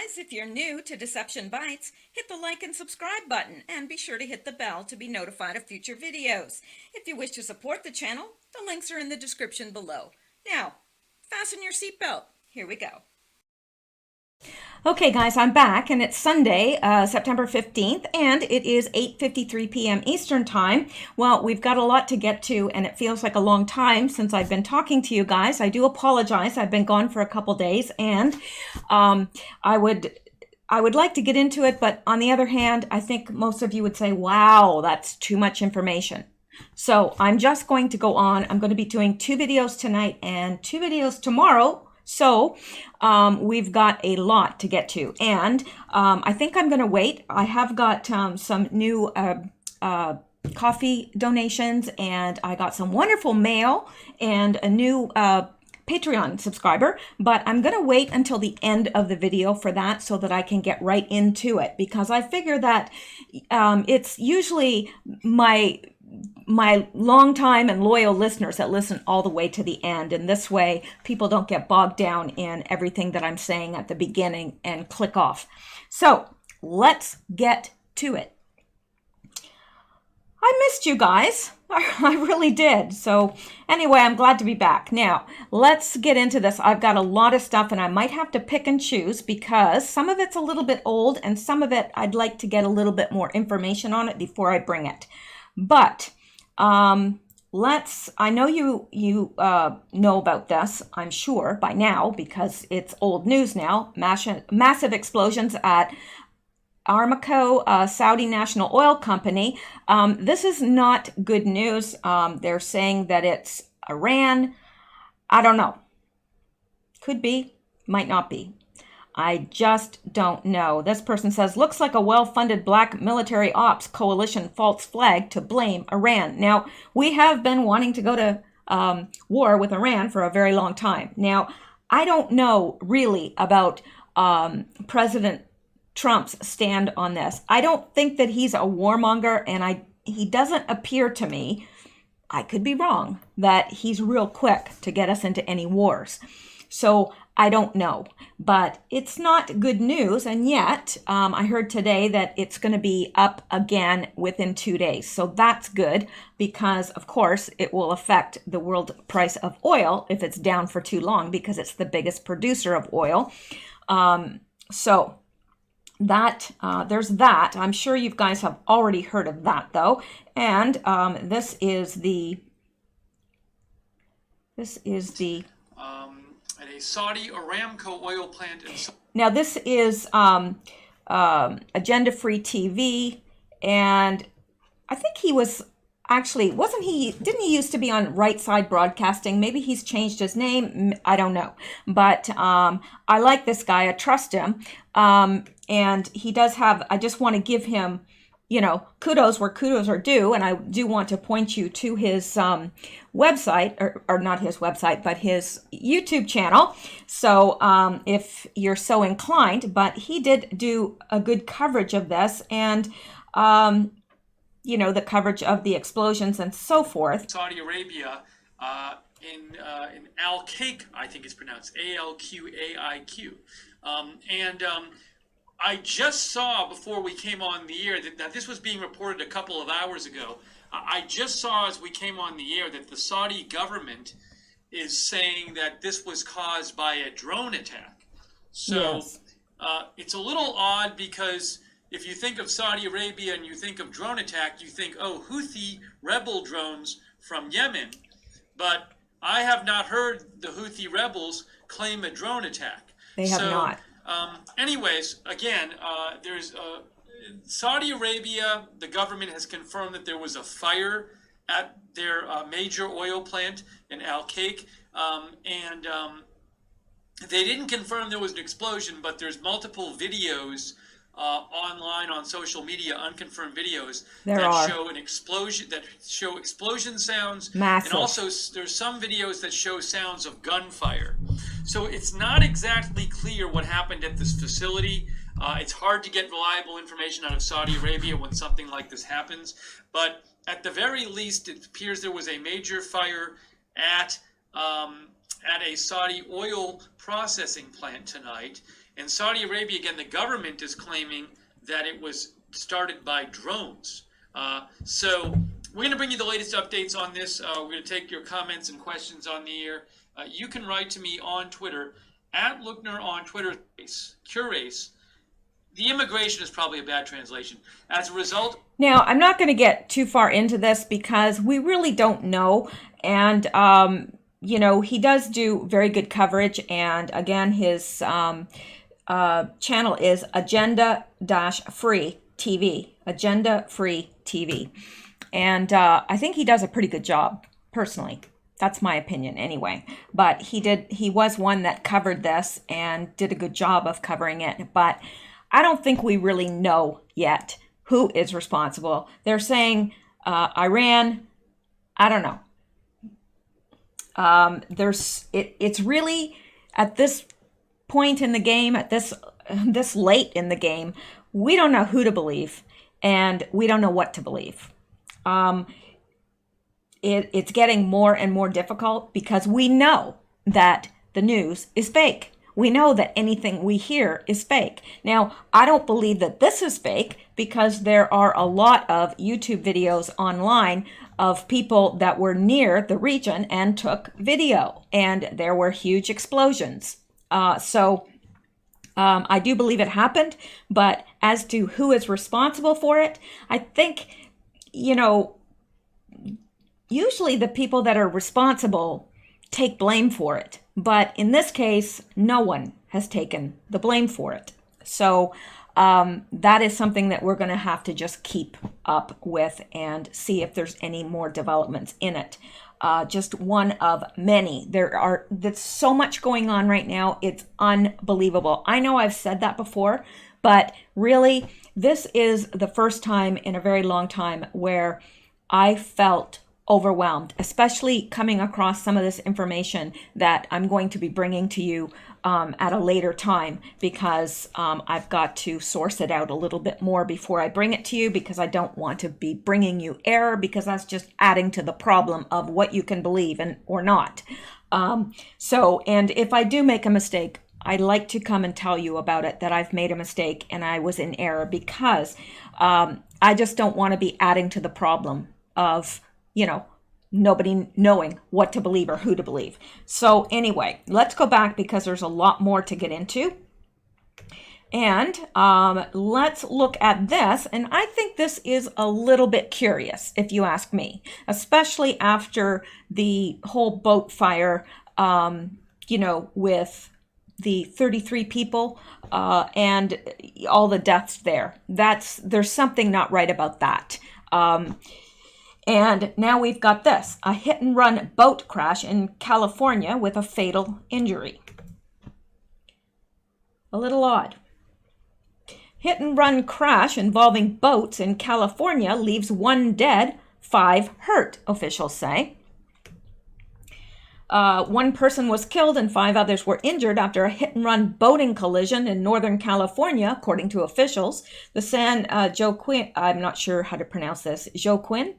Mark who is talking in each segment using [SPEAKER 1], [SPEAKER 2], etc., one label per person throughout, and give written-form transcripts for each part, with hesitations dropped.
[SPEAKER 1] guys, if you're new to Deception Bytes, hit the like and subscribe button and be sure to hit the bell to be notified of future videos. If you wish to support the channel, the links are in the description below. Now, fasten your seatbelt. Here we go. Okay, guys, I'm back, and it's Sunday, September 15th, and it is 8:53 p.m. Eastern Time. Well, we've got a lot to get to, and it feels like a long time since I've been talking to you guys. I do apologize. I've been gone for a couple days, and I would like to get into it, but on the other hand, I think most of you would say, wow, that's too much information. So I'm just going to go on. I'm going to be doing 2 videos tonight and 2 videos tomorrow. So we've got a lot to get to, and I think I'm going to wait. I have got some new coffee donations, and I got some wonderful mail and a new Patreon subscriber, but I'm going to wait until the end of the video for that so that I can get right into it, because I figure that it's usually my long time and loyal listeners that listen all the way to the end, and this way people don't get bogged down in everything that I'm saying at the beginning and click off. So let's get to it. I missed you guys. I really did. So anyway, I'm glad to be back. Now, let's get into this. I've got a lot of stuff, and I might have to pick and choose because some of it's a little bit old and some of it I'd like to get a little bit more information on it before I bring it. But I know you know about this, I'm sure, by now, because it's old news now. Massive explosions at Aramco, Saudi National Oil Company. This is not good news. They're saying that it's Iran. I don't know. Could be, might not be. I just don't know. This person says, looks like a well-funded black military ops coalition false flag to blame Iran. Now, we have been wanting to go to war with Iran for a very long time. Now, I don't know really about President Trump's stand on this. I don't think that he's a warmonger, and he doesn't appear to me, I could be wrong, that he's real quick to get us into any wars. So I don't know, but it's not good news. And yet I heard today that it's going to be up again within 2 days. So that's good because, of course, it will affect the world price of oil if it's down for too long, because it's the biggest producer of oil. So that there's that. I'm sure you guys have already heard of that, though. And this is the
[SPEAKER 2] at a Saudi Aramco oil plant.
[SPEAKER 1] Now this is Agenda Free TV, and I think he was actually, didn't he used to be on Right Side Broadcasting? Maybe he's changed his name. I don't know. But I like this guy. I trust him. And he does have, I just want to give him, kudos where kudos are due. And I do want to point you to his website, or not his website, but his YouTube channel. So if you're so inclined, but he did do a good coverage of this, and the coverage of the explosions and so forth.
[SPEAKER 2] Saudi Arabia in Al-Qaik, I think it's pronounced Alqaiq. I just saw before we came on the air that this was being reported a couple of hours ago. I just saw as we came on the air that the Saudi government is saying that this was caused by a drone attack. So yes. It's a little odd because if you think of Saudi Arabia and you think of drone attack, you think, oh, Houthi rebel drones from Yemen. But I have not heard the Houthi rebels claim a drone attack.
[SPEAKER 1] They have not.
[SPEAKER 2] Anyways, again, there's Saudi Arabia, the government has confirmed that there was a fire at their major oil plant in Al-Qaik. And they didn't confirm there was an explosion, but there's multiple videos online on social media, unconfirmed videos show an explosion, that show explosion sounds.
[SPEAKER 1] Massive.
[SPEAKER 2] And also there's some videos that show sounds of gunfire. So it's not exactly clear what happened at this facility. It's hard to get reliable information out of Saudi Arabia when something like this happens. But at the very least, it appears there was a major fire at a Saudi oil processing plant tonight. And Saudi Arabia, again, the government is claiming that it was started by drones. So we're going to bring you the latest updates on this. We're going to take your comments and questions on the air. You can write to me on Twitter, at Lookner on Twitter, Curace. The immigration is probably a bad translation. As a result...
[SPEAKER 1] Now, I'm not going to get too far into this because we really don't know. And, you know, he does do very good coverage. And again, his channel is Agenda-Free TV. Agenda-Free TV. And I think he does a pretty good job, personally. That's my opinion anyway. But he was one that covered this and did a good job of covering it. But I don't think we really know yet who is responsible. They're saying Iran. I don't know. It's really at this point in the game, at this late in the game, we don't know who to believe, and we don't know what to believe. It's getting more and more difficult because we know that the news is fake. We know that anything we hear is fake. Now, I don't believe that this is fake because there are a lot of YouTube videos online of people that were near the region and took video, and there were huge explosions. So I do believe it happened, but as to who is responsible for it, I think, you know, usually the people that are responsible take blame for it. But in this case, no one has taken the blame for it. So that is something that we're going to have to just keep up with and see if there's any more developments in it. Just one of many. There's so much going on right now. It's unbelievable. I know I've said that before, but really, this is the first time in a very long time where I felt overwhelmed, especially coming across some of this information that I'm going to be bringing to you at a later time, because I've got to source it out a little bit more before I bring it to you, because I don't want to be bringing you error, because that's just adding to the problem of what you can believe and or not. And if I do make a mistake, I'd like to come and tell you about it, that I've made a mistake and I was in error, because I just don't want to be adding to the problem of, you know, nobody knowing what to believe or who to believe. So anyway, let's go back because there's a lot more to get into. And let's look at this. And I think this is a little bit curious, if you ask me, especially after the whole boat fire, you know, with the 33 people and all the deaths there. There's something not right about that. And now we've got this, a hit-and-run boat crash in California with a fatal injury. A little odd. Hit-and-run crash involving boats in California leaves 1 dead, 5 hurt, officials say. 1 person was killed and 5 others were injured after a hit-and-run boating collision in Northern California, according to officials. The San Joaquin, I'm not sure how to pronounce this, Joaquin?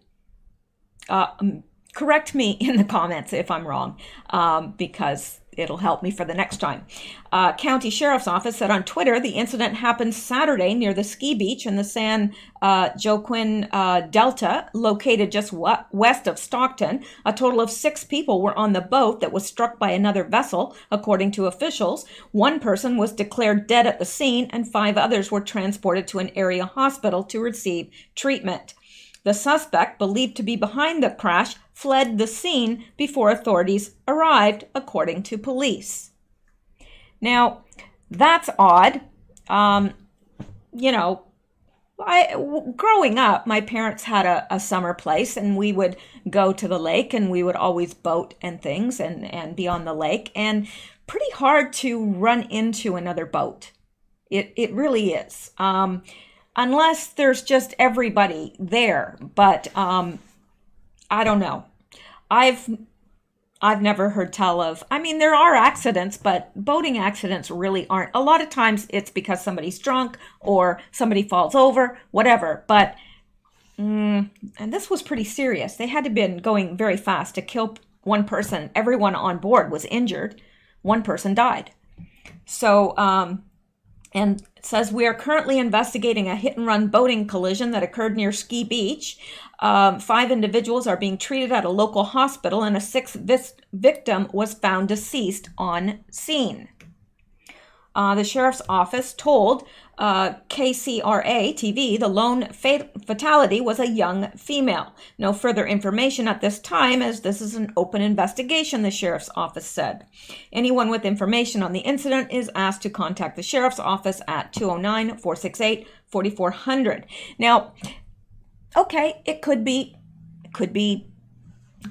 [SPEAKER 1] Correct me in the comments if I'm wrong, because it'll help me for the next time. County Sheriff's Office said on Twitter the incident happened Saturday near the ski beach in the San Joaquin Delta, located just west of Stockton. A total of 6 people were on the boat that was struck by another vessel, according to officials. 1 person was declared dead at the scene, and 5 others were transported to an area hospital to receive treatment. The suspect, believed to be behind the crash, fled the scene before authorities arrived, according to police. Now, that's odd. You know, growing up, my parents had a summer place, and we would go to the lake, and we would always boat and things and be on the lake. And pretty hard to run into another boat. It really is. Unless there's just everybody there, but I don't know. I've never heard tell of. I mean, there are accidents, but boating accidents really aren't. A lot of times it's because somebody's drunk or somebody falls over, whatever. But and this was pretty serious. They had to been going very fast to kill 1 person. Everyone on board was injured. 1 person died. So And it says, we are currently investigating a hit-and-run boating collision that occurred near Ski Beach. 5 individuals are being treated at a local hospital, and a 6th victim was found deceased on scene. The sheriff's office told KCRA TV the lone fatality was a young female. No further information at this time, as this is an open investigation, the sheriff's office said. Anyone with information on the incident is asked to contact the sheriff's office at 209-468-4400. Now, okay, it could be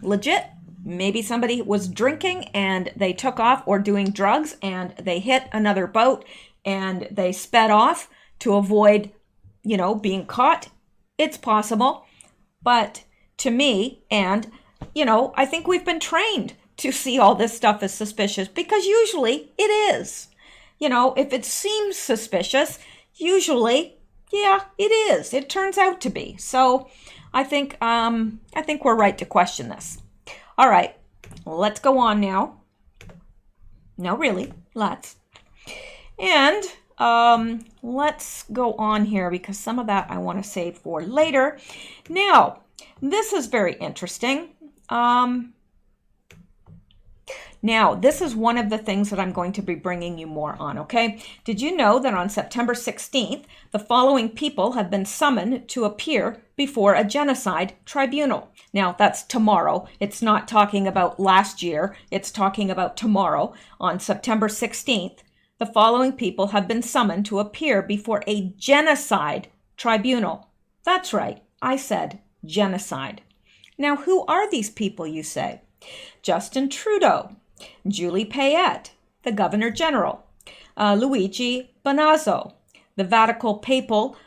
[SPEAKER 1] legit. Maybe somebody was drinking and they took off, or doing drugs, and they hit another boat and they sped off to avoid, being caught. It's possible. But to me, and, I think we've been trained to see all this stuff as suspicious, because usually it is. If it seems suspicious, usually, yeah, it is. It turns out to be. So I think we're right to question this. All right, let's go on now. No, really, let's. And let's go on here, because some of that I want to save for later. Now, this is very interesting. Now, this is one of the things that I'm going to be bringing you more on, okay? Did you know that on September 16th, the following people have been summoned to appear before a genocide tribunal? Now, that's tomorrow. It's not talking about last year. It's talking about tomorrow. On September 16th, the following people have been summoned to appear before a genocide tribunal. That's right. I said genocide. Now, who are these people, you say? Justin Trudeau, Julie Payette, the Governor General, Luigi Bonazzo, the Vatican Papal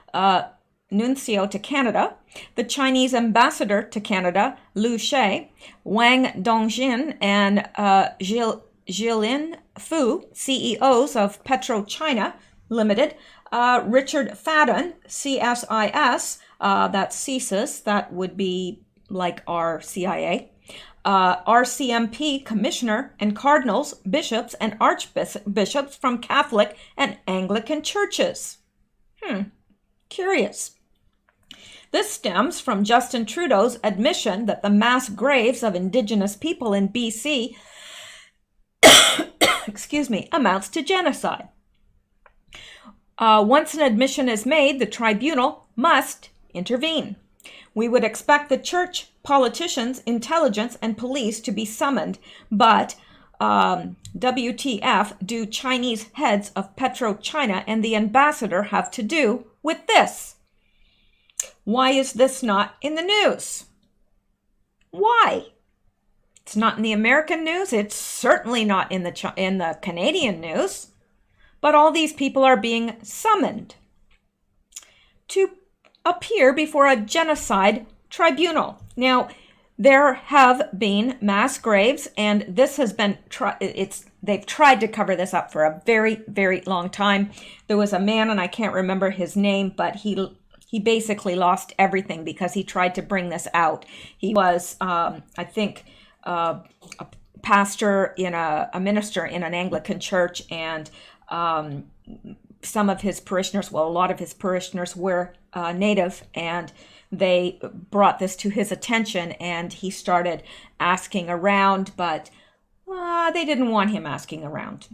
[SPEAKER 1] Nuncio to Canada, the Chinese Ambassador to Canada, Liu She, Wang Dongjin, and Jilin Fu, CEOs of PetroChina Limited, Richard Fadden, CSIS, that's CSIS, that would be like our CIA, RCMP commissioner, and cardinals, bishops, and archbishops from Catholic and Anglican churches. Curious. This stems from Justin Trudeau's admission that the mass graves of Indigenous people in BC amounts to genocide. Once an admission is made, the tribunal must intervene. We would expect the church, politicians, intelligence, and police to be summoned, but WTF do Chinese heads of PetroChina and the ambassador have to do with this? Why is this not in the news? Why? It's not in the American news. It's certainly not in the Canadian news. But all these people are being summoned to appear before a genocide tribunal. Now, there have been mass graves, and this has been they've tried to cover this up for a very, very long time. There was a man, and I can't remember his name, but he basically lost everything because he tried to bring this out. He was, I think, a pastor a minister in an Anglican church, and some of his parishioners, a lot of his parishioners were Native, and they brought this to his attention, and he started asking around, but they didn't want him asking around.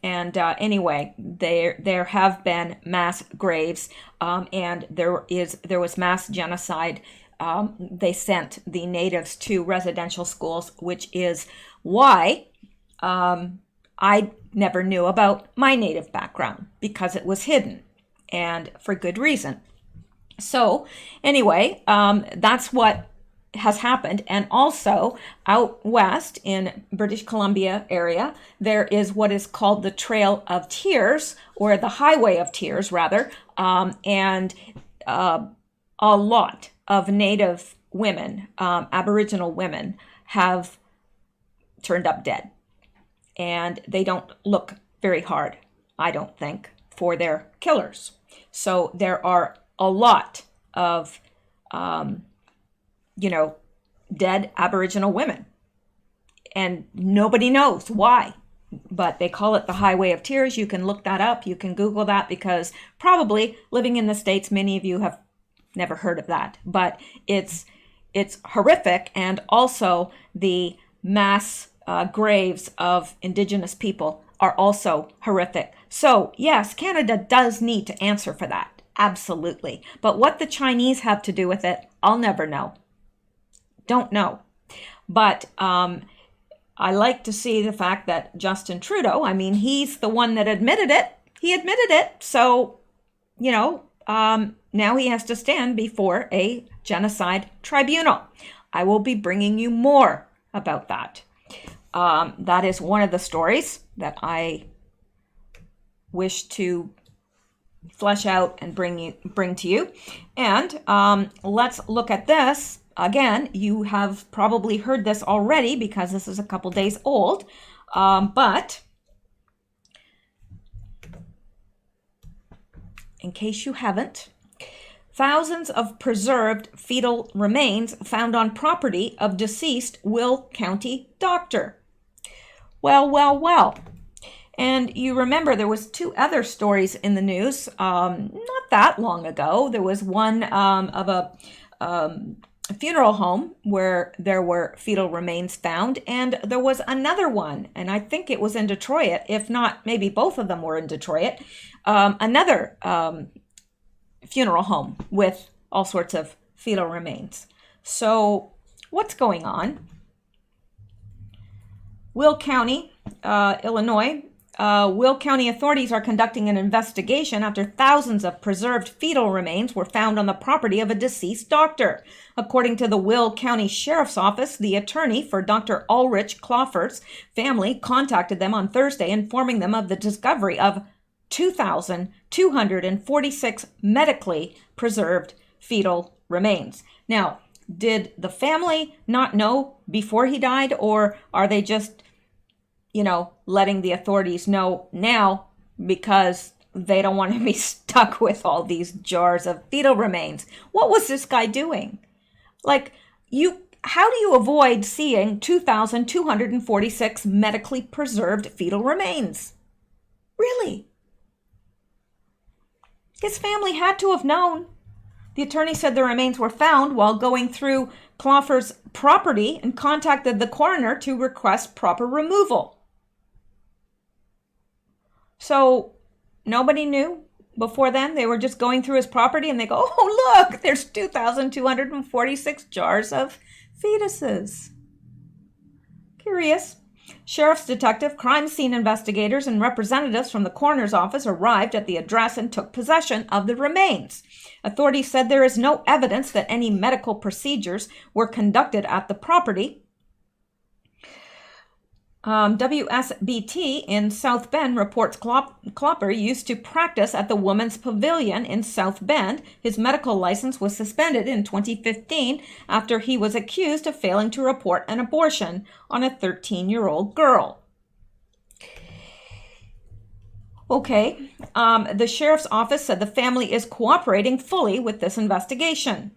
[SPEAKER 1] And anyway, there have been mass graves, and there was mass genocide. They sent the Natives to residential schools, which is why I never knew about my Native background, because it was hidden, and for good reason. So anyway, that's what has happened. And also out west in British Columbia area, there is what is called the Trail of Tears, or the Highway of Tears rather, and a lot of Native women, Aboriginal women, have turned up dead. And they don't look very hard, I don't think, for their killers. So there are a lot of, dead Aboriginal women. And nobody knows why. but they call it the Highway of Tears. You can look that up. You can Google that, because probably living in the States, many of you have never heard of that. But it's horrific, and also the mass graves of Indigenous people are also horrific. So yes, Canada does need to answer for that. Absolutely. But what the Chinese have to do with it, I'll never know. Don't know. But I like to see the fact that Justin Trudeau, I mean, he's the one that admitted it. He admitted it. So, you know, now he has to stand before a genocide tribunal. I will be bringing you more about that. That is one of the stories that I wish to flesh out and bring to you. And let's look at this. Again, you have probably heard this already because this is a couple days old, but in case you haven't, thousands of preserved fetal remains found on property of deceased Will County doctor. Well. And you remember there was two other stories in the news not that long ago. There was one of a funeral home where there were fetal remains found, and there was another one, and I think it was in Detroit. If not, maybe both of them were in Detroit. Another funeral home with all sorts of fetal remains. So what's going on? Will County, Illinois. Will County authorities are conducting an investigation after thousands of preserved fetal remains were found on the property of a deceased doctor. According to the Will County Sheriff's Office, the attorney for Dr. Ulrich Kloffer's family contacted them on Thursday, informing them of the discovery of 2,246 medically preserved fetal remains. Now, did the family not know before he died, or are they just, you know, letting the authorities know now because they don't want to be stuck with all these jars of fetal remains? What was this guy doing? Like, how do you avoid seeing 2,246 medically preserved fetal remains? Really? His family had to have known. The attorney said the remains were found while going through Kloffer's property and contacted the coroner to request proper removal. So nobody knew before then? They were just going through his property and they go, oh, look, there's 2,246 jars of fetuses. Curious. Sheriff's detective, crime scene investigators, and representatives from the coroner's office arrived at the address and took possession of the remains. Authorities said there is no evidence that any medical procedures were conducted at the property. WSBT in South Bend reports Klopper used to practice at the Women's Pavilion in South Bend. His medical license was suspended in 2015 after he was accused of failing to report an abortion on a 13-year-old girl. Okay, the sheriff's office said the family is cooperating fully with this investigation.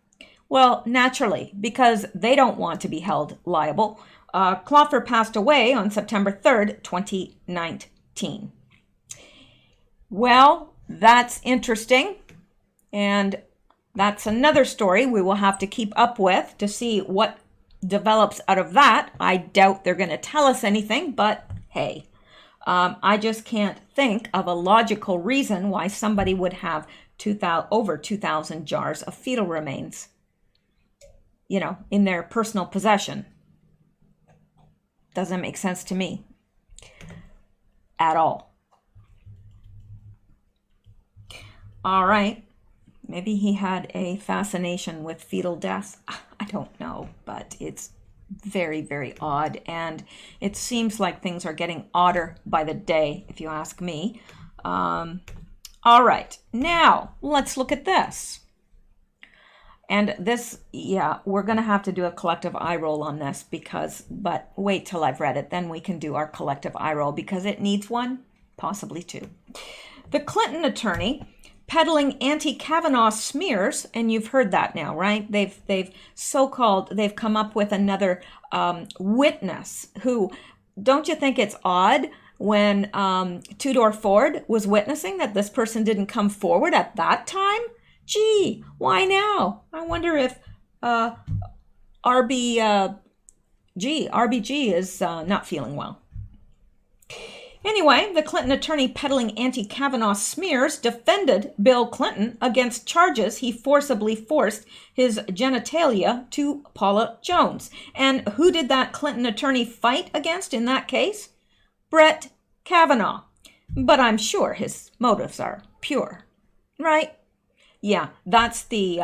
[SPEAKER 1] Well, naturally, because they don't want to be held liable. Kloffer passed away on September 3rd, 2019. Well, that's interesting. And that's another story we will have to keep up with to see what develops out of that. I doubt they're going to tell us anything, but hey, I just can't think of a logical reason why somebody would have over 2,000 jars of fetal remains, you know, in their personal possession. Doesn't make sense to me at all. All right. Maybe he had a fascination with fetal death. I don't know, but it's very, very odd. And it seems like things are getting odder by the day, if you ask me. All right. Now, let's look at this. And this, yeah, we're going to have to do a collective eye roll on this but wait till I've read it. Then we can do our collective eye roll because it needs one, possibly two. The Clinton attorney peddling anti-Kavanaugh smears, and you've heard that now, right? They've come up with another witness who, don't you think it's odd when Tudor Ford was witnessing that this person didn't come forward at that time? Gee, why now? I wonder if RBG is not feeling well. Anyway, the Clinton attorney peddling anti-Kavanaugh smears defended Bill Clinton against charges he forcibly forced his genitalia to Paula Jones. And who did that Clinton attorney fight against in that case? Brett Kavanaugh. But I'm sure his motives are pure, right? Yeah, that's the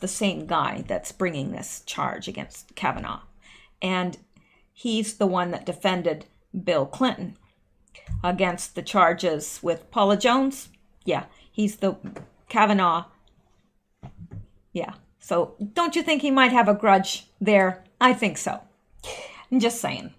[SPEAKER 1] same guy that's bringing this charge against Kavanaugh. And he's the one that defended Bill Clinton against the charges with Paula Jones. Yeah, he's the Kavanaugh. Yeah, so don't you think he might have a grudge there? I think so. I'm just saying.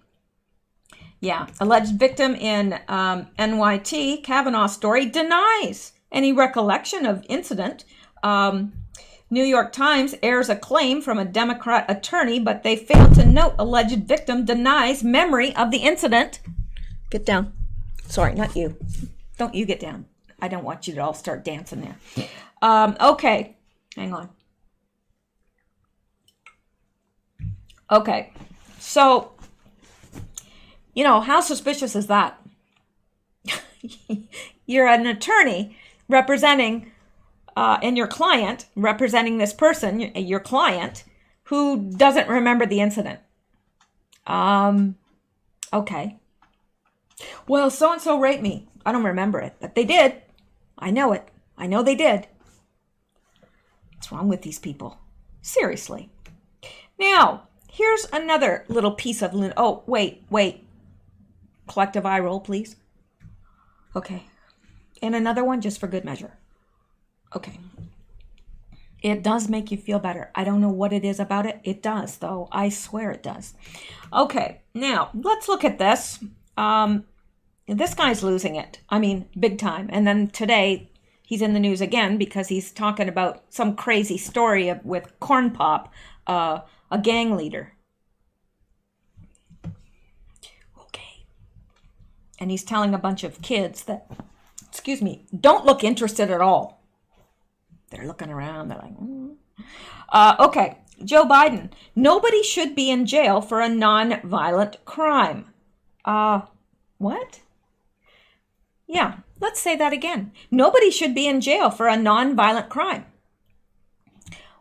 [SPEAKER 1] Yeah, alleged victim in NYT Kavanaugh story denies any recollection of incident. New York Times airs a claim from a Democrat attorney, but they fail to note alleged victim denies memory of the incident. Get down. Sorry, not you. Don't you get down. I don't want you to all start dancing there. Okay, hang on. Okay, so, you know, how suspicious is that? You're an attorney representing, and your client representing this person, your client, who doesn't remember the incident. Okay. Well, so-and-so raped me. I don't remember it, but they did. I know it. I know they did. What's wrong with these people? Seriously. Now, here's another little piece of... Oh, wait. Collective eye roll, please. Okay. And another one just for good measure. Okay. It does make you feel better. I don't know what it is about it. It does, though. I swear it does. Okay. Now, let's look at this. This guy's losing it. I mean, big time. And then today, he's in the news again because he's talking about some crazy story with Corn Pop, a gang leader. Okay. And he's telling a bunch of kids that, excuse me, don't look interested at all. They're looking around. They're like, okay. Joe Biden. Nobody should be in jail for a non-violent crime. What? Yeah, let's say that again. Nobody should be in jail for a non-violent crime.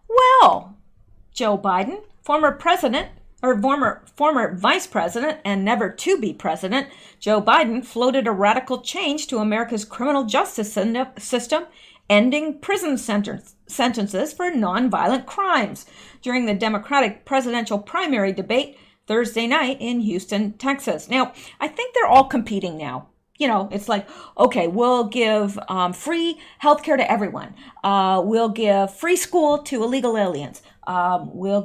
[SPEAKER 1] Well, Joe Biden, former president, or former vice president and never to be president, Joe Biden floated a radical change to America's criminal justice system, ending prison sentences for non-violent crimes during the Democratic presidential primary debate Thursday night in Houston, Texas. Now, I think they're all competing now. You know, it's like, okay, we'll give free healthcare to everyone. We'll give free school to illegal aliens. We'll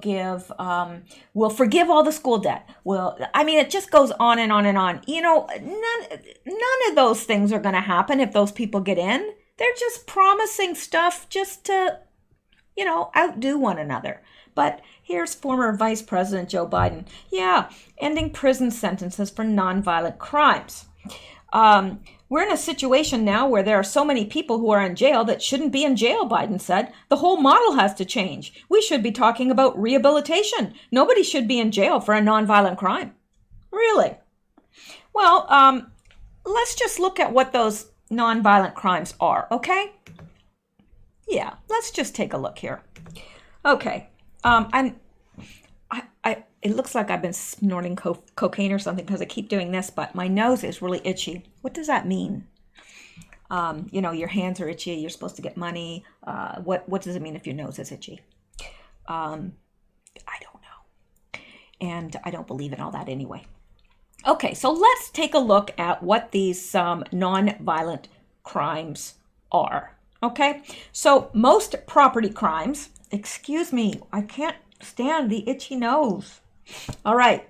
[SPEAKER 1] forgive all the school debt. It just goes on and on and on. You know, none of those things are going to happen if those people get in. They're just promising stuff just to, you know, outdo one another. But here's former Vice President Joe Biden. Yeah, ending prison sentences for nonviolent crimes. We're in a situation now where there are so many people who are in jail that shouldn't be in jail, Biden said. The whole model has to change. We should be talking about rehabilitation. Nobody should be in jail for a nonviolent crime. Really? Well, let's just look at what those nonviolent crimes are, okay? Yeah, let's just take a look here. Okay. It looks like I've been snorting cocaine or something because I keep doing this, but my nose is really itchy. What does that mean? You know, your hands are itchy. You're supposed to get money. What does it mean if your nose is itchy? I don't know. And I don't believe in all that anyway. Okay, so let's take a look at what these non-violent crimes are. Okay, so most property crimes, excuse me, I can't stand the itchy nose. All right.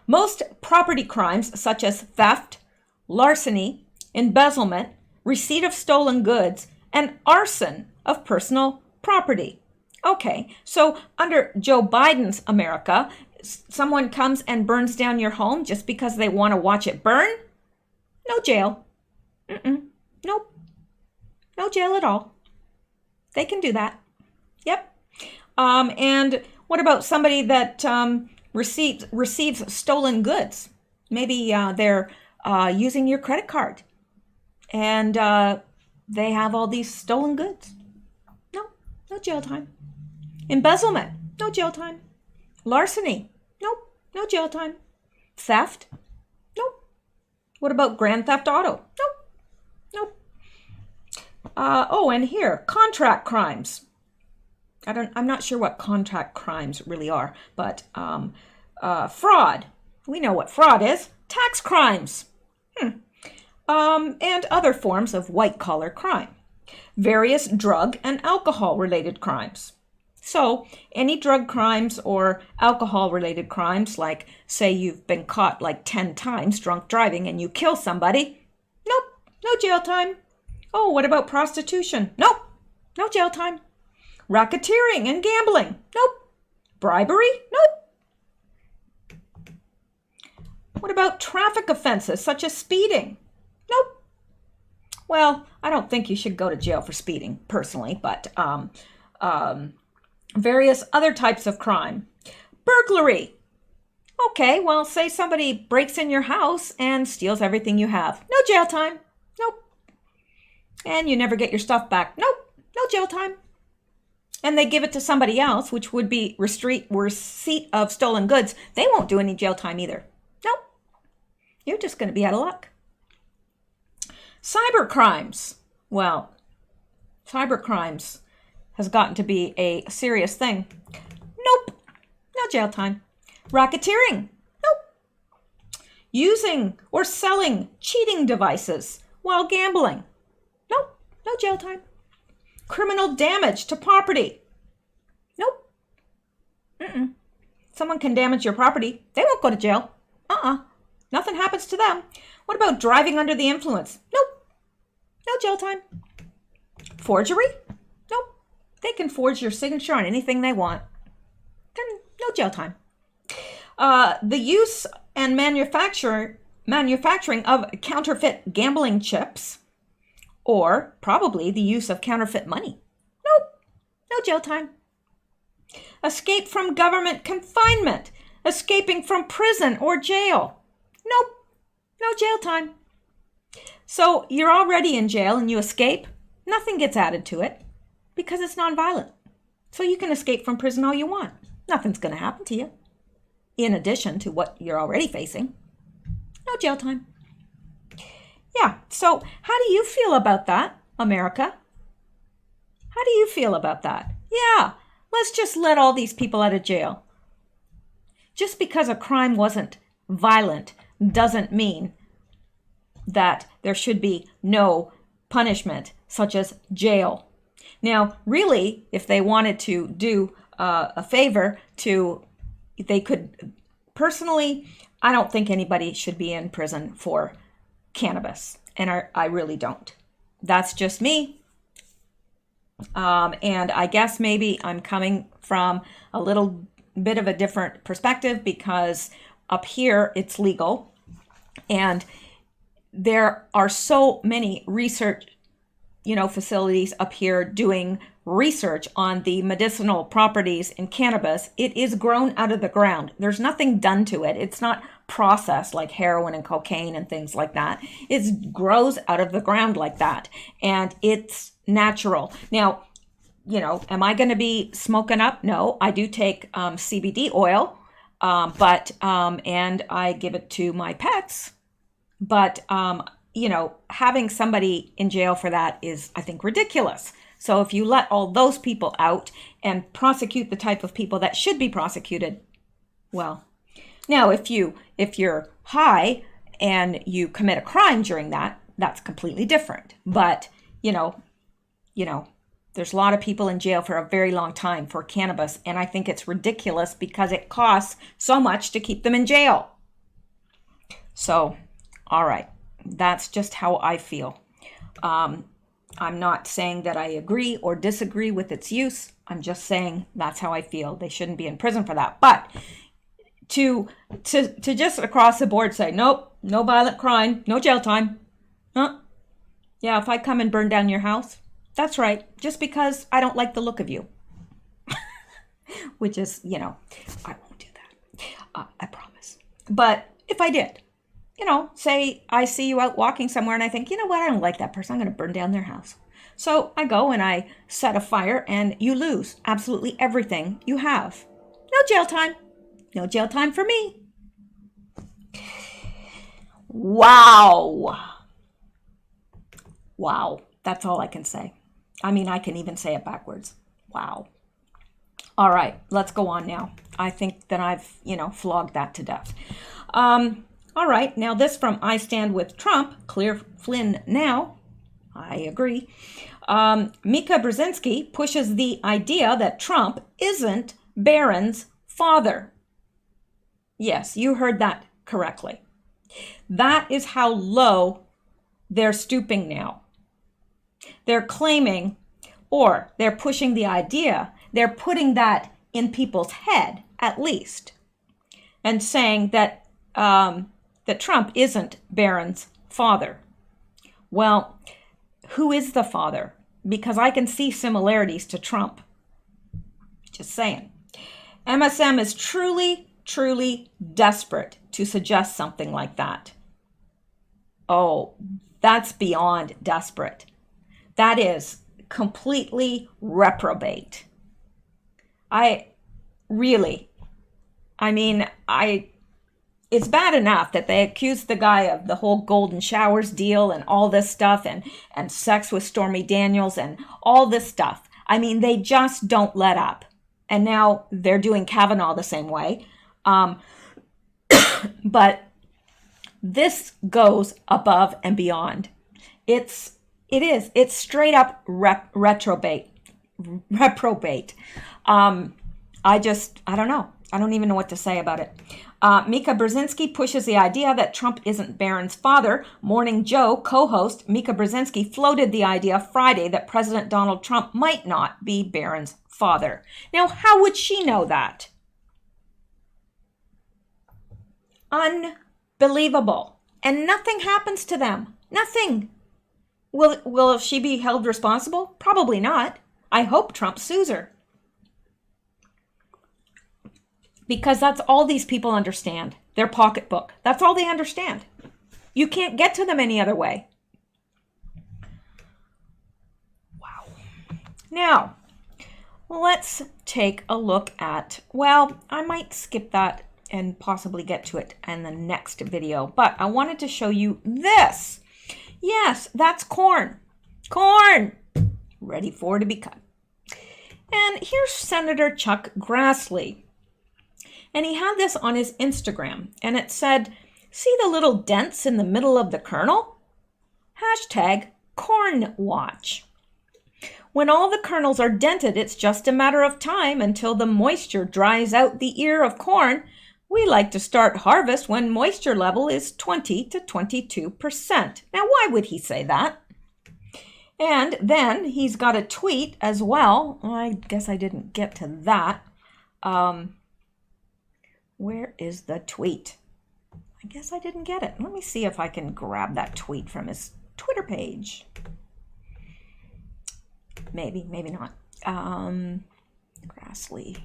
[SPEAKER 1] Most property crimes such as theft, larceny, embezzlement, receipt of stolen goods, and arson of personal property. Okay, so under Joe Biden's America, someone comes and burns down your home just because they want to watch it burn? No jail. Nope. No jail at all. They can do that. Yep. And what about somebody that receives stolen goods? Maybe they're using your credit card and they have all these stolen goods. No jail time. Embezzlement, no jail time. Larceny, nope, no jail time. Theft, nope. What about grand theft auto? Nope. And here, contract crimes. I'm not sure what contract crimes really are, but fraud. We know what fraud is. Tax crimes. And other forms of white-collar crime. Various drug and alcohol-related crimes. So, any drug crimes or alcohol-related crimes, like, say you've been caught like 10 times drunk driving and you kill somebody, nope, no jail time. Oh, what about prostitution? Nope, no jail time. Racketeering and gambling? Nope. Bribery? Nope. What about traffic offenses such as speeding? Nope. Well, I don't think you should go to jail for speeding, personally, but various other types of crime. Burglary. Okay, well, say somebody breaks in your house and steals everything you have. No jail time. Nope. And you never get your stuff back. Nope. No jail time. And they give it to somebody else, which would be receipt of stolen goods. They won't do any jail time either. Nope. You're just going to be out of luck. Cyber crimes. Well, cyber crimes has gotten to be a serious thing. Nope. No jail time. Racketeering. Nope. Using or selling cheating devices while gambling. Nope. No jail time. Criminal damage to property. Nope. Someone can damage your property. They won't go to jail. Nothing happens to them. What about driving under the influence? Nope. No jail time. Forgery? Nope. They can forge your signature on anything they want. Then no jail time. The use and manufacturing of counterfeit gambling chips, or probably the use of counterfeit money. Nope. No jail time. Escape from government confinement. Escaping from prison or jail. Nope. No jail time. So you're already in jail and you escape. Nothing gets added to it because it's nonviolent. So you can escape from prison all you want. Nothing's going to happen to you. In addition to what you're already facing. No jail time. Yeah, so how do you feel about that, America? How do you feel about that? Yeah, let's just let all these people out of jail. Just because a crime wasn't violent doesn't mean that there should be no punishment, such as jail. Now, really, if they wanted to do a favor they could, personally, I don't think anybody should be in prison for cannabis, and I really don't. That's just me. And I guess maybe I'm coming from a little bit of a different perspective because up here it's legal, and there are so many research, facilities up here doing research on the medicinal properties in cannabis. It is grown out of the ground. There's nothing done to it. It's not processed like heroin and cocaine and things like that. It grows out of the ground like that, and it's natural. Now, am I going to be smoking up? No, I do take CBD oil, but and I give it to my pets. But having somebody in jail for that is, I think, ridiculous. So if you let all those people out and prosecute the type of people that should be prosecuted, well, now if you're high and you commit a crime during that, that's completely different. But there's a lot of people in jail for a very long time for cannabis, and I think it's ridiculous because it costs so much to keep them in jail. So, all right, that's just how I feel. I'm not saying that I agree or disagree with its use. I'm just saying that's how I feel. They shouldn't be in prison for that. But to just across the board say, nope, No violent crime. No jail time. Huh? Yeah, if I come and burn down your house, that's right. Just because I don't like the look of you. Which is, I won't do that. I promise. But if I did, say I see you out walking somewhere and I think, you know what, I don't like that person. I'm going to burn down their house. So I go and I set a fire and you lose absolutely everything you have. No jail time. No jail time for me. Wow. Wow. That's all I can say. I mean, I can even say it backwards. Wow. All right, let's go on now. I think that I've, flogged that to death. All right, now this from I Stand With Trump, Clear Flynn Now. I agree. Mika Brzezinski pushes the idea that Trump isn't Barron's father. Yes, you heard that correctly. That is how low they're stooping now. They're claiming, or they're pushing the idea, they're putting that in people's head, at least, and saying that that Trump isn't Barron's father. Well, who is the father? Because I can see similarities to Trump. Just saying. MSM is truly, truly desperate to suggest something like that. Oh, that's beyond desperate. That is completely reprobate. It's bad enough that they accused the guy of the whole golden showers deal and all this stuff and sex with Stormy Daniels and all this stuff. I mean, they just don't let up. And now they're doing Kavanaugh the same way. But this goes above and beyond. It's straight up reprobate. I don't know. I don't even know what to say about it. Mika Brzezinski pushes the idea that Trump isn't Barron's father. Morning Joe co-host Mika Brzezinski floated the idea Friday that President Donald Trump might not be Barron's father. Now, how would she know that? Unbelievable. And nothing happens to them. Nothing. Will she be held responsible? Probably not. I hope Trump sues her. Because that's all these people understand. Their pocketbook. That's all they understand. You can't get to them any other way. Wow. Now, let's take a look at, I might skip that and possibly get to it in the next video, but I wanted to show you this. Yes, that's corn. Corn! Ready for to be cut. And here's Senator Chuck Grassley. And he had this on his Instagram, and it said, see the little dents in the middle of the kernel? #cornwatch. When all the kernels are dented, it's just a matter of time until the moisture dries out the ear of corn. We like to start harvest when moisture level is 20 to 22%. Now, why would he say that? And then he's got a tweet as well. I guess I didn't get to that. Where is the tweet? I guess I didn't get it. Let me see if I can grab that tweet from his Twitter page. Maybe, maybe not. Grassley.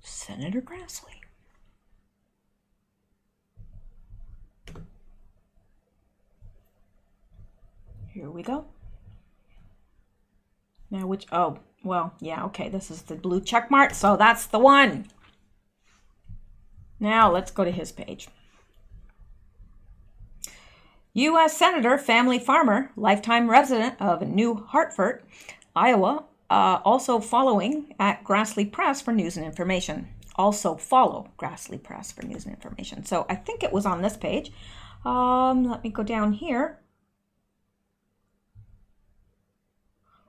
[SPEAKER 1] Senator Grassley. Here we go. Now okay, this is the blue check mark, so that's the one. Now let's go to his page. U.S. Senator, family farmer, lifetime resident of New Hartford, Iowa, also following at Grassley Press for news and information. Also follow Grassley Press for news and information. So I think it was on this page. Let me go down here.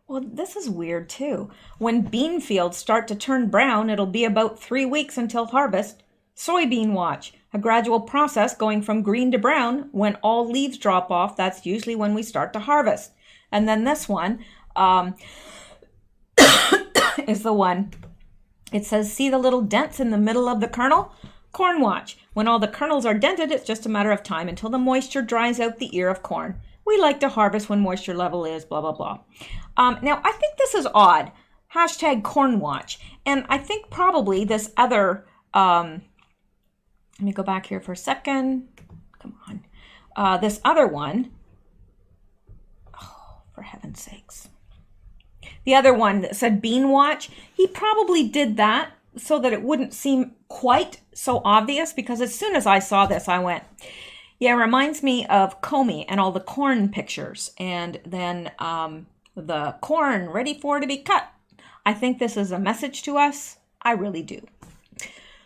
[SPEAKER 1] Well, this is weird too. When bean fields start to turn brown, it'll be about 3 weeks until harvest. Soybean watch, a gradual process going from green to brown. When all leaves drop off, that's usually when we start to harvest. And then this one, is the one. It says, see the little dents in the middle of the kernel? Corn watch. When all the kernels are dented, it's just a matter of time until the moisture dries out the ear of corn. We like to harvest when moisture level is blah, blah, blah. Now, I think this is odd. Hashtag corn watch. And I think probably this other, let me go back here for a second. Come on. This other one, oh, for heaven's sakes. The other one that said bean watch, he probably did that so that it wouldn't seem quite so obvious, because as soon as I saw this, I went, yeah, it reminds me of Comey and all the corn pictures, and then the corn ready for to be cut. I think this is a message to us. I really do.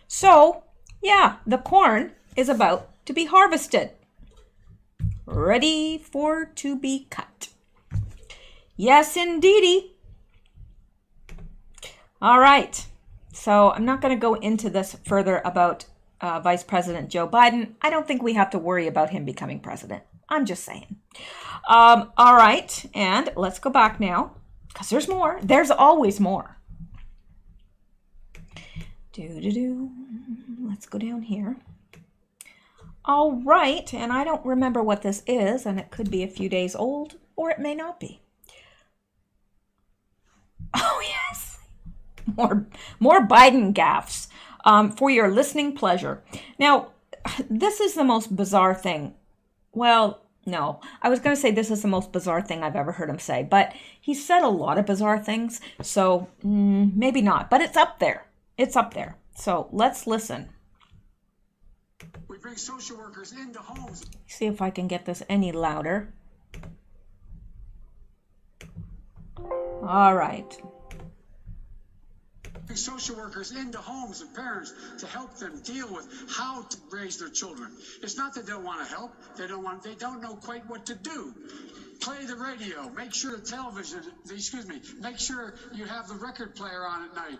[SPEAKER 1] So, yeah, the corn is about to be harvested, ready for to be cut. Yes, indeedy. All right. So I'm not going to go into this further about Vice President Joe Biden. I don't think we have to worry about him becoming president. I'm just saying. All right. And let's go back now, because there's more. There's always more. Let's go down here. All right. And I don't remember what this is, and it could be a few days old, or it may not be. Oh, yes. More Biden gaffes for your listening pleasure. Now, this is the most bizarre thing. Well, no, I was going to say this is the most bizarre thing I've ever heard him say, but he said a lot of bizarre things, so maybe not, but it's up there. It's up there. So let's listen.
[SPEAKER 3] We bring social workers into homes.
[SPEAKER 1] See if I can get this any louder. All right.
[SPEAKER 3] Social workers into homes and parents to help them deal with how to raise their children. It's not that they don't want to help. They don't know quite what to do. Play the radio. Make sure the television, make sure you have the record player on at night.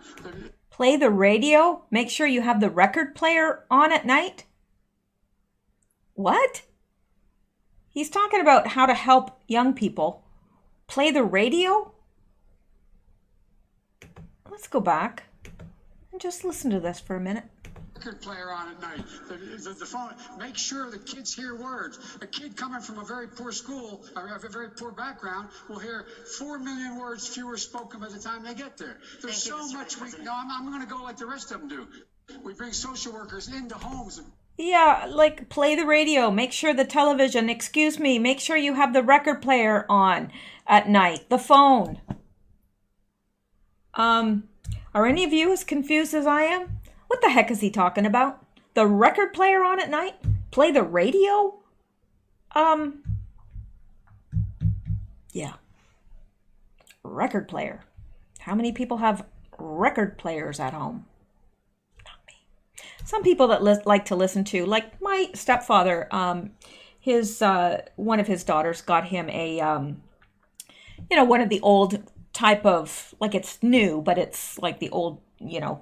[SPEAKER 1] Play the radio? Make sure you have the record player on at night? What? He's talking about how to help young people. Play the radio? Let's go back and just listen to this for a minute.
[SPEAKER 3] Record player on at night. The phone. Make sure the kids hear words. A kid coming from a very poor school, or a very poor background, will hear 4 million words fewer spoken by the time they get there. There's so much. I'm going to go like the rest of them do. We bring social workers into homes.
[SPEAKER 1] Yeah, like play the radio. Make sure the television. Make sure you have the record player on at night. The phone. Are any of you as confused as I am? What the heck is he talking about? The record player on at night? Play the radio? Yeah. Record player. How many people have record players at home? Not me. Some people that like to listen to, like my stepfather, one of his daughters got him a, one of the old type of, like, it's new, but it's like the old,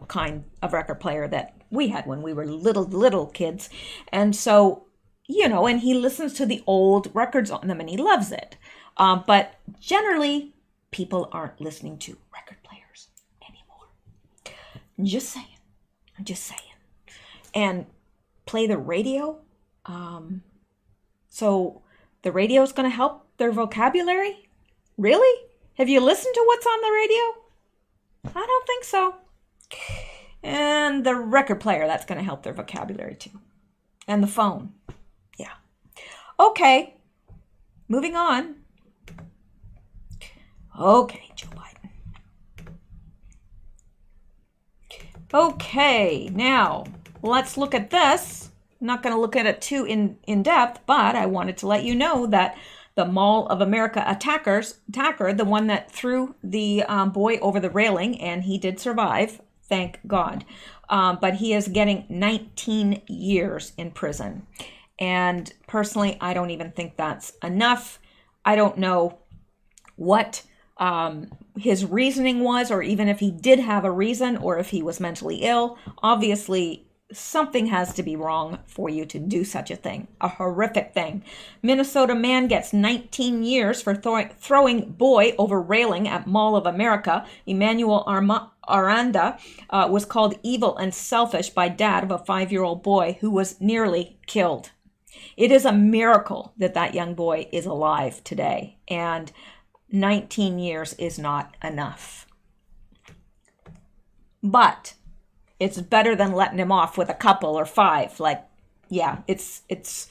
[SPEAKER 1] kind of record player that we had when we were little kids. And so, and he listens to the old records on them and he loves it. But generally, people aren't listening to record players anymore. I'm just saying. And play the radio. So the radio is going to help their vocabulary? Really? Have you listened to what's on the radio? I don't think so. And the record player, that's going to help their vocabulary too. And the phone. Yeah. Okay. Moving on. Okay, Joe Biden. Okay, now let's look at this. I'm not going to look at it too in depth, but I wanted to let you know that the Mall of America attacker, the one that threw the boy over the railing, and he did survive, thank God. But he is getting 19 years in prison. And personally, I don't even think that's enough. I don't know what his reasoning was, or even if he did have a reason, or if he was mentally ill. Obviously, something has to be wrong for you to do such a thing, a horrific thing. Minnesota man gets 19 years for throwing boy over railing at Mall of America. Emmanuel Aranda was called evil and selfish by dad of a 5-year-old boy who was nearly killed. It is a miracle that that young boy is alive today, and 19 years is not enough. But it's better than letting him off with a couple or 5. Like, yeah, that's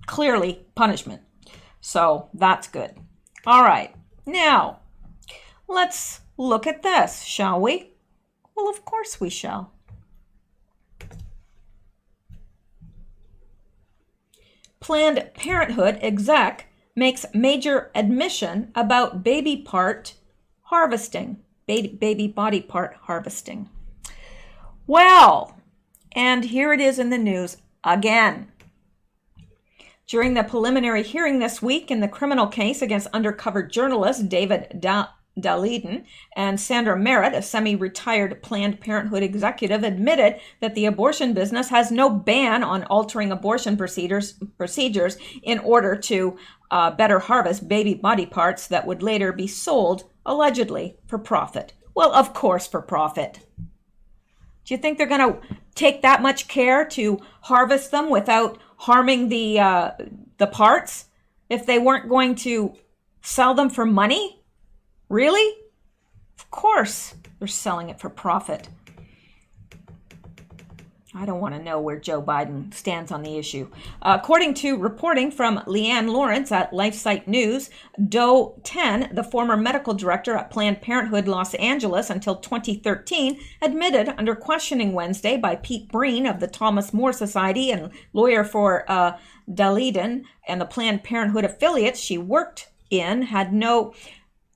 [SPEAKER 1] clearly punishment. So that's good. All right. Now, let's look at this, shall we? Well, of course we shall. Planned Parenthood exec makes major admission about baby part harvesting, baby body part harvesting. Well, and here it is in the news again. During the preliminary hearing this week in the criminal case against undercover journalist David Daleiden and Sandra Merritt, a semi-retired Planned Parenthood executive, admitted that the abortion business has no ban on altering abortion procedures in order to better harvest baby body parts that would later be sold, allegedly, for profit. Well, of course, for profit. Do you think they're going to take that much care to harvest them without harming the parts if they weren't going to sell them for money? Really? Of course they're selling it for profit. I don't want to know where Joe Biden stands on the issue. According to reporting from Leanne Lawrence at LifeSite News, Doe 10, the former medical director at Planned Parenthood Los Angeles until 2013, admitted under questioning Wednesday by Pete Breen of the Thomas More Society and lawyer for Daleiden and the Planned Parenthood affiliates she worked in had no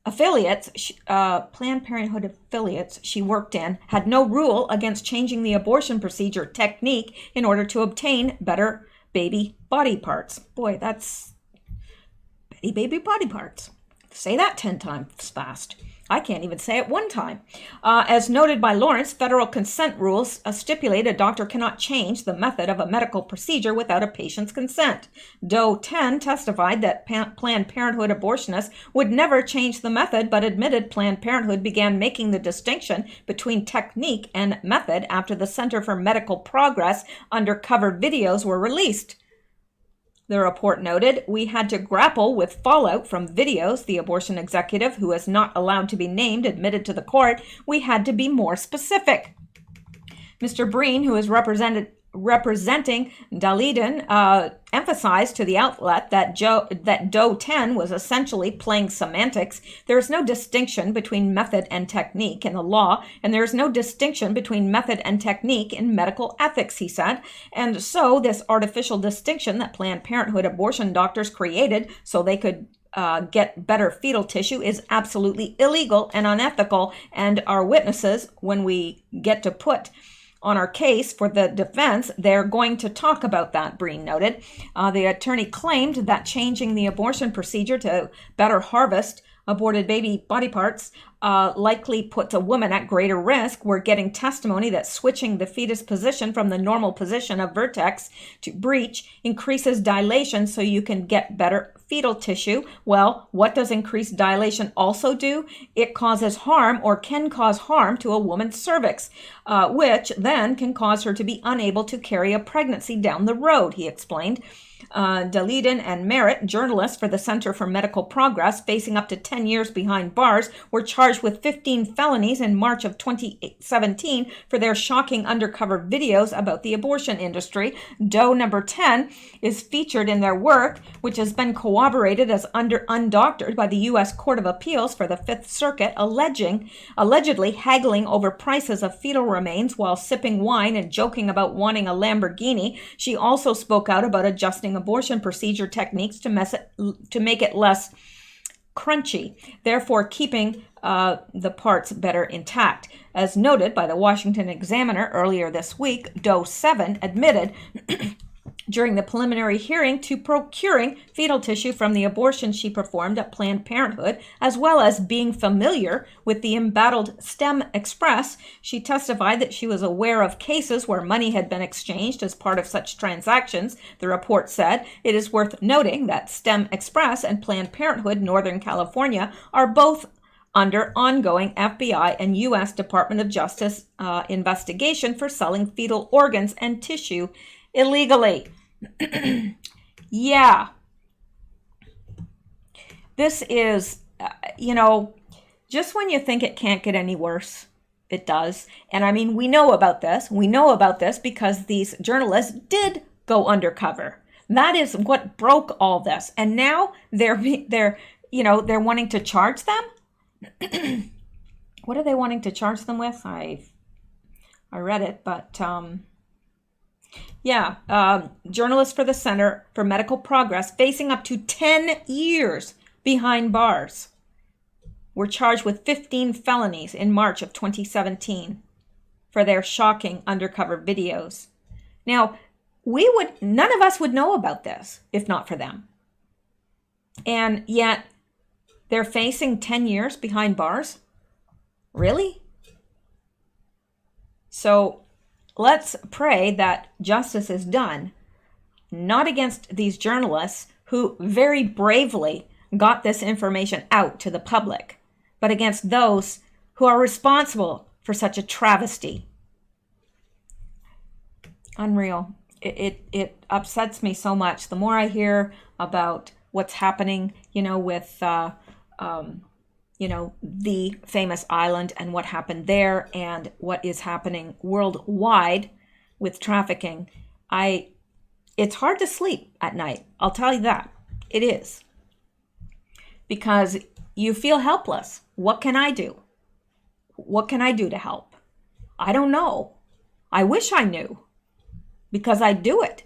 [SPEAKER 1] Planned Parenthood affiliates she worked in had no rule against changing the abortion procedure technique in order to obtain better baby body parts. Boy, that's baby body parts. Say that 10 times fast. I can't even say it 1 time. As noted by Lawrence, federal consent rules stipulate a doctor cannot change the method of a medical procedure without a patient's consent. Doe 10 testified that Planned Parenthood abortionists would never change the method, but admitted Planned Parenthood began making the distinction between technique and method after the Center for Medical Progress undercover videos were released. The report noted, we had to grapple with fallout from videos, the abortion executive, who is not allowed to be named, admitted to the court. We had to be more specific. Mr. Breen, who is representing Daleiden, emphasized to the outlet that Doe 10 was essentially playing semantics. There is no distinction between method and technique in the law, and there is no distinction between method and technique in medical ethics, he said. And so this artificial distinction that Planned Parenthood abortion doctors created so they could get better fetal tissue is absolutely illegal and unethical, and our witnesses, when we get to put on our case for the defense, they're going to talk about that, Breen noted. The attorney claimed that changing the abortion procedure to better harvest aborted baby body parts likely puts a woman at greater risk. We're getting testimony that switching the fetus position from the normal position of vertex to breech increases dilation so you can get better fetal tissue. Well, what does increased dilation also do? It causes harm or can cause harm to a woman's cervix, which then can cause her to be unable to carry a pregnancy down the road, he explained. Daleiden and Merritt, journalists for the Center for Medical Progress, facing up to 10 years behind bars, were charged with 15 felonies in March of 2017 for their shocking undercover videos about the abortion industry. Doe number 10 is featured in their work, which has been corroborated as undoctored by the U.S. Court of Appeals for the Fifth Circuit, allegedly haggling over prices of fetal remains while sipping wine and joking about wanting a Lamborghini. She also spoke out about adjusting abortion procedure techniques to make it less crunchy, therefore keeping the parts better intact. As noted by the Washington Examiner earlier this week, Doe 7 admitted during the preliminary hearing to procuring fetal tissue from the abortion she performed at Planned Parenthood, as well as being familiar with the embattled STEM Express. She testified that she was aware of cases where money had been exchanged as part of such transactions. The report said it is worth noting that STEM Express and Planned Parenthood Northern California are both under ongoing FBI and U.S. Department of Justice investigation for selling fetal organs and tissue illegally. Yeah. This is, just when you think it can't get any worse, it does. And I mean, we know about this. We know about this because these journalists did go undercover. That is what broke all this. And now they're wanting to charge them. What are they wanting to charge them with? I read it, but journalists for the Center for Medical Progress facing up to 10 years behind bars were charged with 15 felonies in March of 2017 for their shocking undercover videos. Now, none of us would know about this if not for them. And yet, they're facing 10 years behind bars? Really? So let's pray that justice is done, not against these journalists who very bravely got this information out to the public, but against those who are responsible for such a travesty. Unreal. It upsets me so much. The more I hear about what's happening, with the famous island and what happened there and what is happening worldwide with trafficking, it's hard to sleep at night. I'll tell you that. It is. Because you feel helpless. What can I do? What can I do to help? I don't know. I wish I knew. Because I'd do it.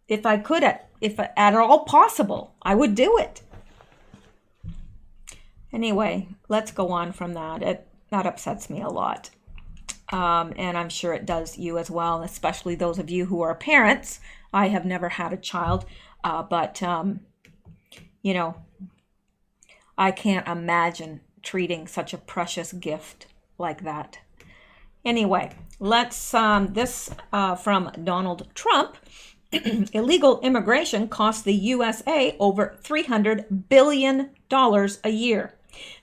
[SPEAKER 1] If I could, if at all possible, I would do it. Anyway, let's go on from that. That upsets me a lot. And I'm sure it does you as well, especially those of you who are parents. I have never had a child, but I can't imagine treating such a precious gift like that. Anyway, let's, this from Donald Trump. Illegal immigration costs the USA over $300 billion a year.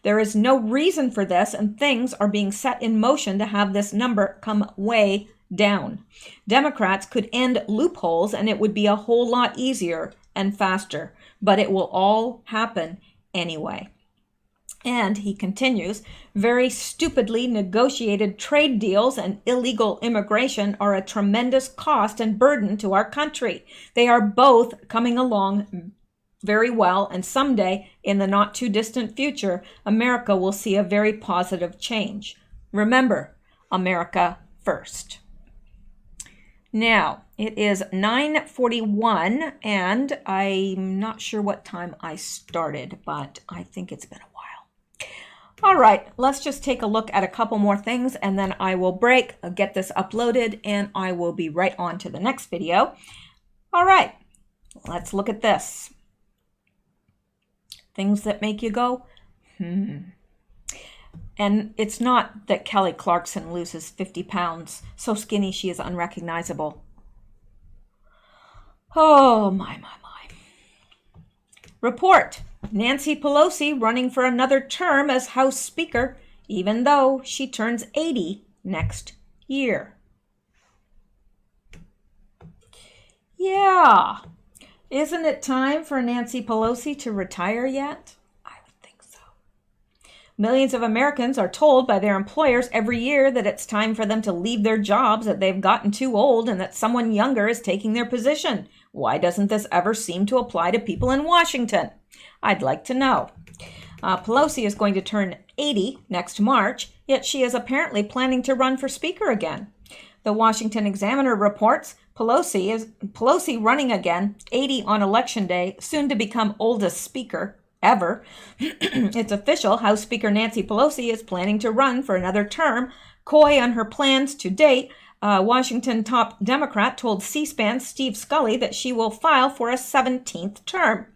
[SPEAKER 1] There is no reason for this, and things are being set in motion to have this number come way down. Democrats could end loopholes, and it would be a whole lot easier and faster, but it will all happen anyway. And he continues, very stupidly negotiated trade deals and illegal immigration are a tremendous cost and burden to our country. They are both coming along very well, and someday, in the not too distant future, America will see a very positive change. Remember, America first. Now, it is 9:41, and I'm not sure what time I started, but I think it's been a while. All right, let's just take a look at a couple more things, and then I will break, get this uploaded, and I will be right on to the next video. All right, let's look at this. Things that make you go, And it's not that Kelly Clarkson loses 50 pounds, so skinny she is unrecognizable. Oh, my. Report. Nancy Pelosi running for another term as House Speaker, even though she turns 80 next year. Yeah. Isn't it time for Nancy Pelosi to retire yet? I would think so. Millions of Americans are told by their employers every year that it's time for them to leave their jobs, that they've gotten too old, and that someone younger is taking their position. Why doesn't this ever seem to apply to people in Washington? I'd like to know. Pelosi is going to turn 80 next March, yet she is apparently planning to run for Speaker again. The Washington Examiner reports Pelosi running again, 80 on Election Day, soon to become oldest Speaker ever. It's official. House Speaker Nancy Pelosi is planning to run for another term, coy on her plans to date. Washington top Democrat told C-SPAN Steve Scully that she will file for a 17th term.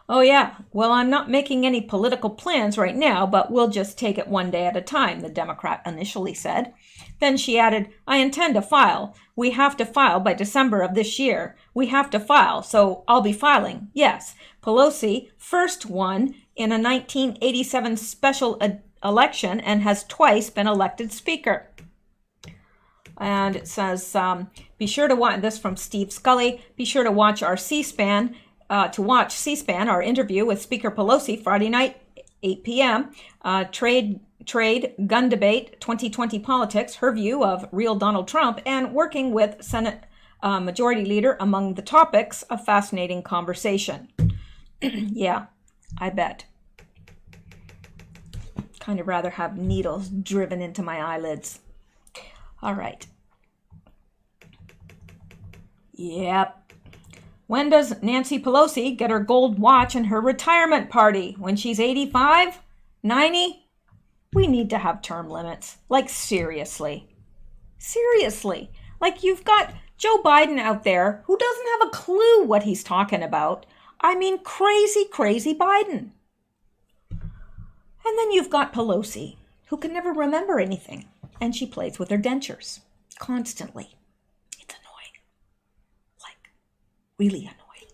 [SPEAKER 1] Oh yeah, well, I'm not making any political plans right now, but we'll just take it one day at a time, the Democrat initially said. Then she added, I intend to file. We have to file by December of this year. We have to file, so I'll be filing. Yes, Pelosi first won in a 1987 special election and has twice been elected speaker. And it says, be sure to watch this from Steve Scully. Be sure to watch our C-SPAN. Watch C-SPAN, our interview with Speaker Pelosi Friday night, 8 p.m. Trade, gun debate, 2020 politics, her view of real Donald Trump, and working with Senate Majority Leader among the topics. A fascinating conversation. Yeah, I bet. Kind of rather have needles driven into my eyelids. All right. Yep. When does Nancy Pelosi get her gold watch and her retirement party? When she's 85? 90? We need to have term limits. Like, seriously. Seriously. Like, you've got Joe Biden out there who doesn't have a clue what he's talking about. I mean, crazy, crazy Biden. And then you've got Pelosi, who can never remember anything. And she plays with her dentures. Constantly. It's annoying. Like, really annoying.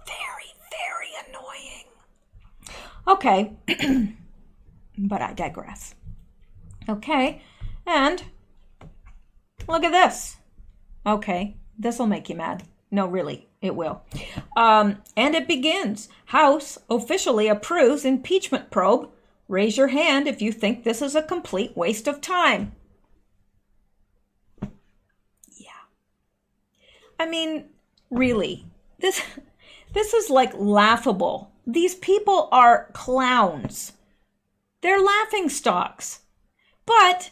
[SPEAKER 1] Very, very annoying. Okay. But I digress. Okay. And look at this. Okay. This will make you mad. No, really, it will. And it begins. House officially approves impeachment probe. Raise your hand if you think this is a complete waste of time. Yeah. I mean, really, this is like laughable. These people are clowns. They're laughing stocks. But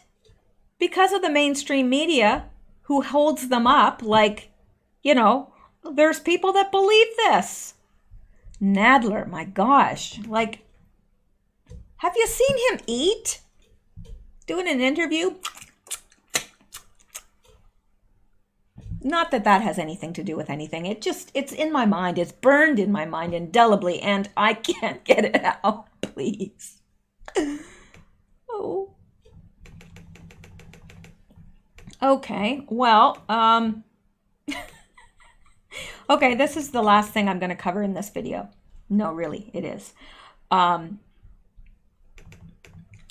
[SPEAKER 1] because of the mainstream media who holds them up, like, you know, there's people that believe this. Nadler, my gosh. Like, have you seen him eat? Doing an interview? Not that that has anything to do with anything. It's in my mind. It's burned in my mind indelibly, and I can't get it out, please. Oh. Okay, well, okay, this is the last thing I'm going to cover in this video. No, really, it is.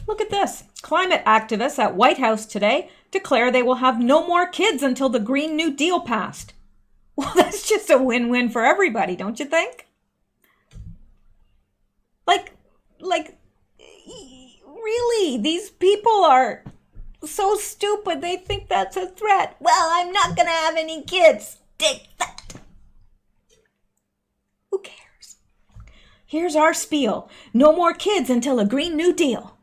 [SPEAKER 1] Look at this. Climate activists at White House today declare they will have no more kids until the Green New Deal passed. Well, that's just a win-win for everybody, don't you think? Like, really, these people are so stupid. They think that's a threat. Well, I'm not going to have any kids. Take that. Who cares? Here's our spiel. No more kids until a Green New Deal.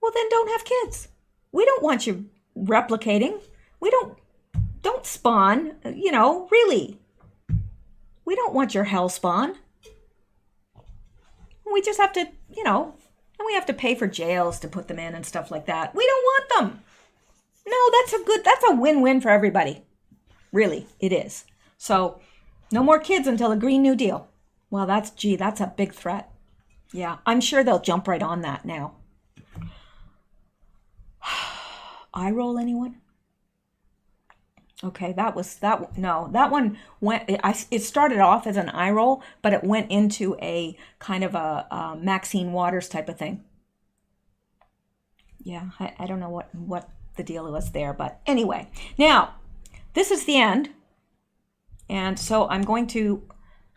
[SPEAKER 1] Well, then don't have kids. We don't want you replicating. We don't spawn, you know, really. We don't want your hell spawn. We just have to, you know, and we have to pay for jails to put them in and stuff like that. We don't want them. No, that's a win-win for everybody. Really, it is. So, no more kids until a Green New Deal. Well, that's a big threat. Yeah, I'm sure they'll jump right on that now. Eye roll, anyone? Okay, that one went, it started off as an eye roll, but it went into a kind of a Maxine Waters type of thing. Yeah, I don't know what the deal was there, but anyway. Now, this is the end. And so I'm going to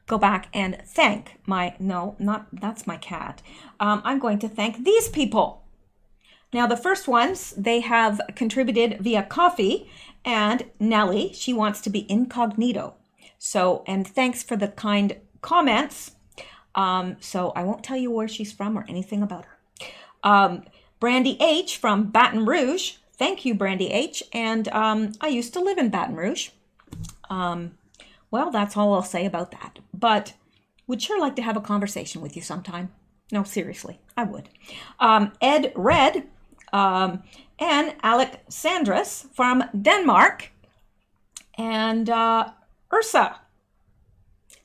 [SPEAKER 1] go back and thank that's my cat. I'm going to thank these people. Now, the first ones, they have contributed via Ko-fi, and Nellie, she wants to be incognito. So, and thanks for the kind comments. So I won't tell you where she's from or anything about her. Brandy H from Baton Rouge. Thank you, Brandy H. And I used to live in Baton Rouge. Well, that's all I'll say about that. But would sure like to have a conversation with you sometime. No, seriously, I would. Ed Red. and Alexandris from Denmark, and Ursa.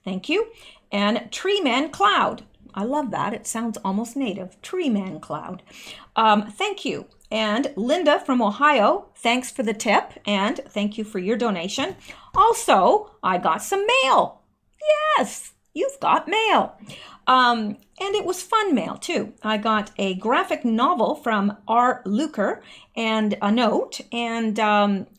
[SPEAKER 1] Thank you. And Tree Man Cloud. I love that. It sounds almost native. Tree Man Cloud. Thank you. And Linda from Ohio, thanks for the tip and thank you for your donation. Also, I got some mail. Yes, you've got mail. And it was fun mail too. I got a graphic novel from R. Luker and a note, and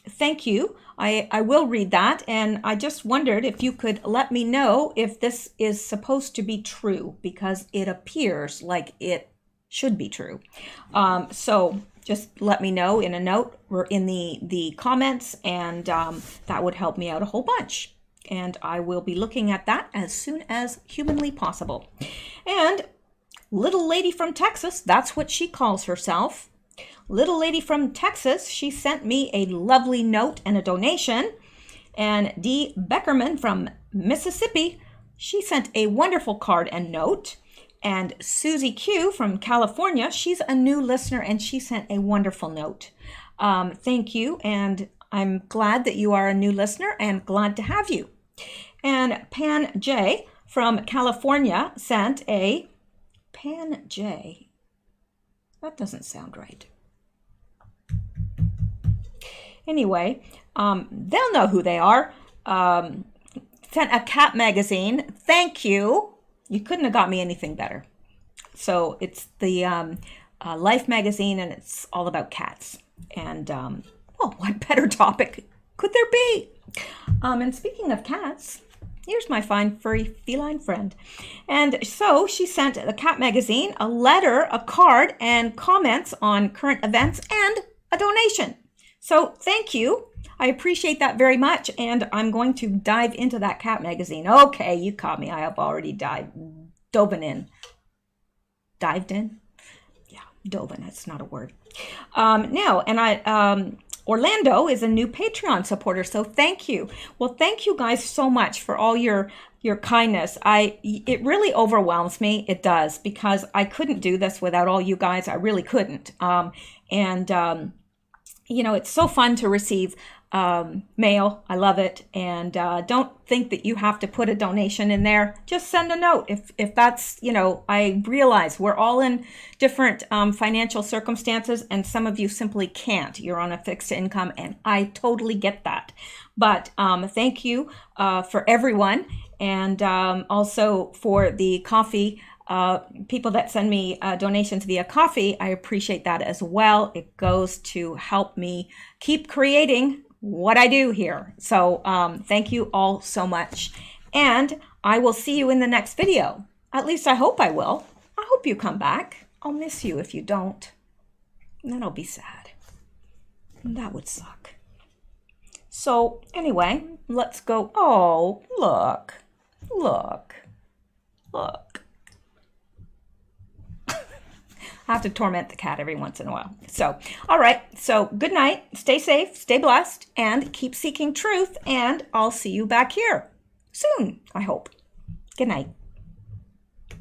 [SPEAKER 1] thank you. I will read that, and I just wondered if you could let me know if this is supposed to be true, because it appears like it should be true. So just let me know in a note or in the comments, and that would help me out a whole bunch. And I will be looking at that as soon as humanly possible. And Little Lady from Texas, that's what she calls herself. Little Lady from Texas, she sent me a lovely note and a donation. And Dee Beckerman from Mississippi, she sent a wonderful card and note. And Susie Q from California, she's a new listener and she sent a wonderful note. Thank you, and I'm glad that you are a new listener and glad to have you. And Pan J from California sent a Pan J. That doesn't sound right. Anyway, they'll know who they are. Sent a cat magazine. Thank you. You couldn't have got me anything better. So it's the Life magazine, and it's all about cats. And well, what better topic could there be? And speaking of cats, here's my fine furry feline friend. And so she sent the cat magazine a letter, a card, and comments on current events, and a donation. So thank you. I appreciate that very much, and I'm going to dive into that cat magazine. Okay, you caught me. I have already dove in. Dived in? Yeah, dove in. That's not a word. Now, and Orlando is a new Patreon supporter, so thank you. Well, thank you guys so much for all your kindness. It really overwhelms me. It does, because I couldn't do this without all you guys. I really couldn't. You know, it's so fun to receive mail. I love it. And don't think that you have to put a donation in there. Just send a note. If that's, you know, I realize we're all in different financial circumstances, and some of you simply can't. You're on a fixed income, and I totally get that. But thank you for everyone, and also for the coffee. People that send me donations via coffee, I appreciate that as well. It goes to help me keep creating what I do here. So thank you all so much. And I will see you in the next video. At least I hope I will. I hope you come back. I'll miss you if you don't. And then I'll be sad. And that would suck. So anyway, let's go. Oh, look. Look. Look. I have to torment the cat every once in a while. So, all right. So good night. Stay safe, stay blessed, and keep seeking truth. And I'll see you back here soon, I hope. Good night.